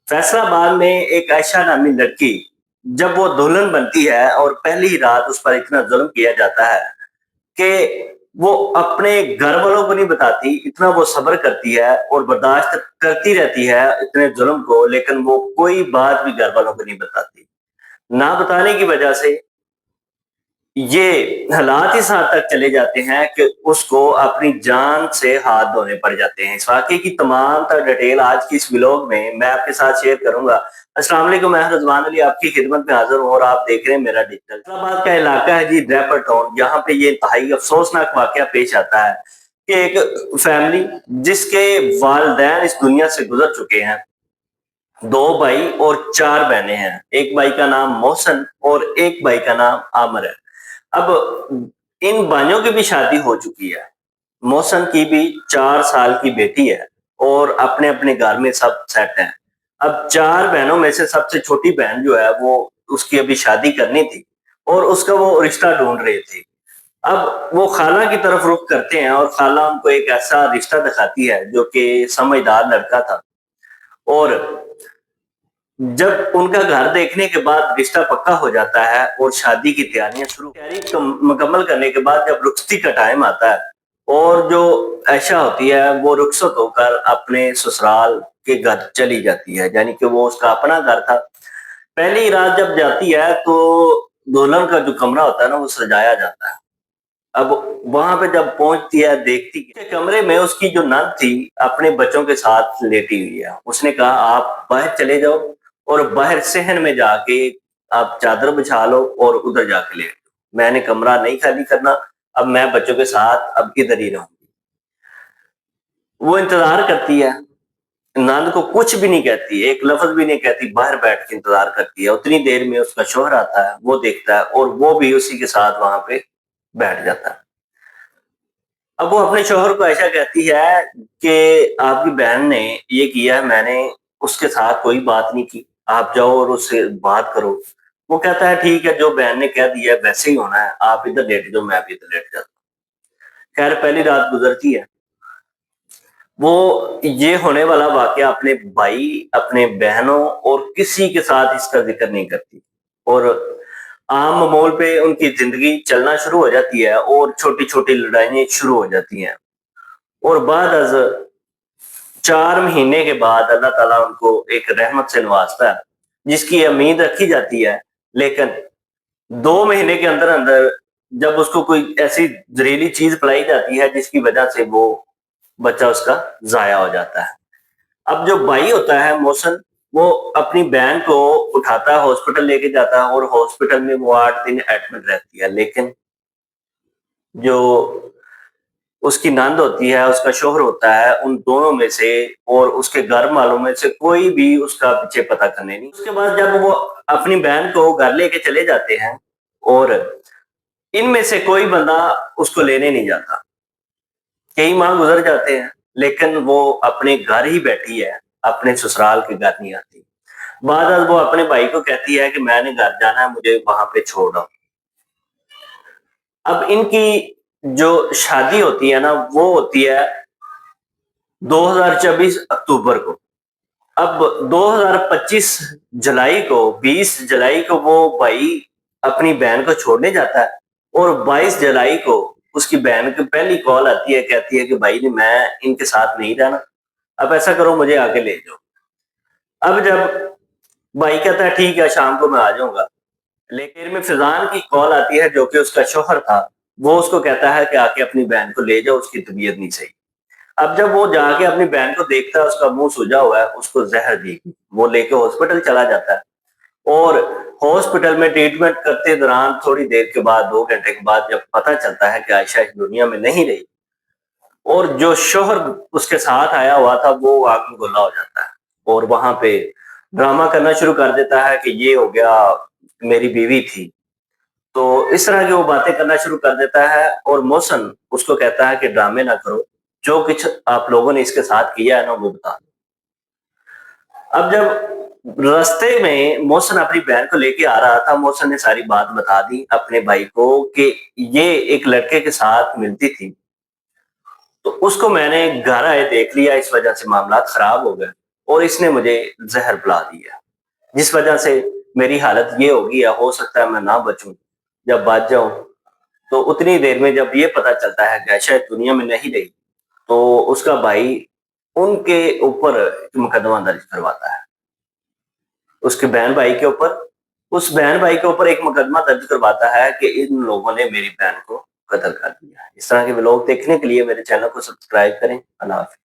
फैसला बाद में एक आयशा नामी लड़की जब वो दुल्हन बनती है और पहली ही रात उस पर इतना जुल्म किया जाता है कि वो अपने घर वालों को नहीं बताती, इतना वो सब्र करती है और बर्दाश्त करती रहती है इतने जुल्म को, लेकिन वो कोई बात भी घर वालों को नहीं बताती। ना बताने की वजह से ये हालात इस हद तक चले जाते हैं कि उसको अपनी जान से हाथ धोने पड़ जाते हैं। इस वाक़ये की तमाम तर डिटेल आज की इस व्लॉग में मैं आपके साथ शेयर करूँगा। अस्सलाम वालेकुम, मैं रिजवान अली आपकी खिदमत में हाज़िर हूँ और आप देख रहे हैं मेरा डिजिटल। फैसलाबाद का इलाका है जी ड्रैपर टाउन, यहाँ पे ये इंतहाई अफ़सोसनाक वाक़या पेश आता है कि एक फैमिली जिसके वालिदैन इस दुनिया से गुज़र चुके हैं, 2 भाई और 4 बहनें हैं। एक भाई का नाम मोहसिन और एक भाई का नाम आमिर है। अब इन भाइयों की भी शादी हो चुकी है। मोहसिन की भी 4 साल की बेटी है और अपने-अपने घर में सब सेट हैं। अब 4 बहनों में से सबसे छोटी बहन जो है वो उसकी अभी शादी करनी थी और उसका वो रिश्ता ढूँढ रहे थे। अब वो खाला की तरफ रुख करते हैं और खाला उनको एक ऐसा रिश्ता दिखाती है जो कि समझदार लड़का था और जब उनका घर देखने के बाद रिश्ता पक्का हो जाता है और शादी की तैयारियां शुरू तैयारी मुकम्मल करने के बाद जब रुखसती का टाइम आता है और जो ऐशा होती है वो रुखसत होकर अपने ससुराल के घर चली जाती है, यानी कि वो उसका अपना घर था। पहली रात जब जाती है तो दुल्हन का जो कमरा होता है ना वो सजाया जाता है। अब वहां पे जब पहुंचती है देखती है कि कमरे में उसकी जो नंद थी अपने बच्चों के साथ लेटी हुई है। उसने कहा आप बाहर चले जाओ और बाहर सहन में जाके आप चादर बिछा लो और उधर जाके लेट जाओ, मैंने कमरा नहीं खाली करना, अब मैं बच्चों के साथ अब इधर ही रहूंगी। वो इंतजार करती है, नंद को कुछ भी नहीं कहती, एक लफ्ज भी नहीं कहती, बाहर बैठ के इंतजार करती है। उतनी देर में उसका शोहर आता है, वो देखता है और वो भी उसी के साथ वहां पे बैठ जाता है। अब वो अपने शौहर को ऐसा कहती है कि आपकी बहन ने ये किया है, मैंने उसके साथ कोई बात नहीं की, आप जाओ और उससे बात करो। वो कहता है ठीक है, जो बहन ने कह दिया है वैसे ही होना है, आप इधर लेट जाओ, मैं भी इधर लेट जाता हूँ। खैर पहली रात गुजरती है, वो ये होने वाला वाकया अपने भाई, अपने बहनों और किसी के साथ इसका जिक्र नहीं करती और आम मामूल पे उनकी जिंदगी चलना शुरू हो जाती है और छोटी-छोटी लड़ाइयाँ शुरू हो जाती हैं। और बाद अज़ 4 महीने के बाद अल्लाह ताला उनको एक रहमत से नवाज़ता है, जिसकी उम्मीद रखी जाती है, लेकिन 2 महीने के अंदर-अंदर जब उसको कोई ऐसी ज़हरीली चीज़ पिलाई जाती है, जिसकी वजह से वो बच्चा उसका ज़ाया हो जाता है। अब जो भाई होता है मोहसिन, वो अपनी बहन को उठाता है, हॉस्पिटल लेके जाता है और हॉस्पिटल में वो 8 दिन एडमिट रहती है। लेकिन जो उसकी नंद होती है, उसका शौहर होता है, उन दोनों में से और उसके घर वालों में से कोई भी उसका पीछे पता करने नहीं। उसके बाद जब वो अपनी बहन को घर लेके चले जाते हैं और इनमें से कोई बंदा उसको लेने नहीं जाता। कई माह गुज़र जाते हैं, लेकिन वो अपने घर ही बैठी है, अपने ससुराल के घर नहीं आती। बाद वो अपने भाई को कहती है कि मैंने घर जाना है, मुझे वहाँ पे छोड़ आओ। अब इनकी जो शादी होती है ना, वो होती है 2024 अक्टूबर को। अब 2025 जुलाई को 20 जुलाई को वो भाई अपनी बहन को छोड़ने जाता है और 22 जुलाई को उसकी बहन की पहली कॉल आती है, कहती है कि भाई ने मैं इनके साथ नहीं रहना, अब ऐसा करो मुझे आके ले जाओ। अब जब भाई कहता है ठीक है शाम को मैं आ जाऊँगा, लेकिन में फिजान की कॉल आती है जो कि उसका शौहर था, वो उसको कहता है कि आके अपनी बहन को ले जाओ, उसकी तबीयत नहीं सही। अब जब वो जाके अपनी बहन को देखता है, उसका मुंह सूजा हुआ है, उसको जहर दी, वो लेके हॉस्पिटल चला जाता है और हॉस्पिटल में ट्रीटमेंट करते दौरान थोड़ी देर के बाद, 2 घंटे के बाद जब पता चलता है कि आयशा इस दुनिया में नहीं रही और जो शौहर उसके साथ आया हुआ था वो आग में गोला हो जाता है और वहां पे ड्रामा करना शुरू कर देता है कि ये हो गया, मेरी बीवी थी। तो इस तरह की वो बातें करना शुरू कर देता है और मोहसिन उसको कहता है कि ड्रामे ना करो, जो कुछ आप लोगों ने इसके साथ किया है ना वो बता दो। अब जब रास्ते में मोहसिन अपनी बहन को लेके आ रहा था, मोहसिन ने सारी बात बता दी अपने भाई को कि ये एक लड़के के साथ मिलती थी, तो उसको मैंने घर आए देख लिया, इस वजह से मामला खराब हो गए। और इसने मुझे जहर पिला दिया, जिस वजह से मेरी हालत ये होगी या हो सकता है मैं ना बचूं। जब बच जाऊं तो उतनी देर में जब ये पता चलता है कि आयशा दुनिया में नहीं रही, तो उसका भाई उनके ऊपर मुकदमा दर्ज करवाता है, उसके बहन भाई के ऊपर। उस बहन भाई के ऊपर एक मुकदमा दर्ज करवाता है कि इन लोगों ने मेरी बहन को कत्ल कर दिया। इस तरह के व्लॉग देखने के लिए मेरे चैनल को सब्सक्राइब करें। अल्लाह हाफ़िज़।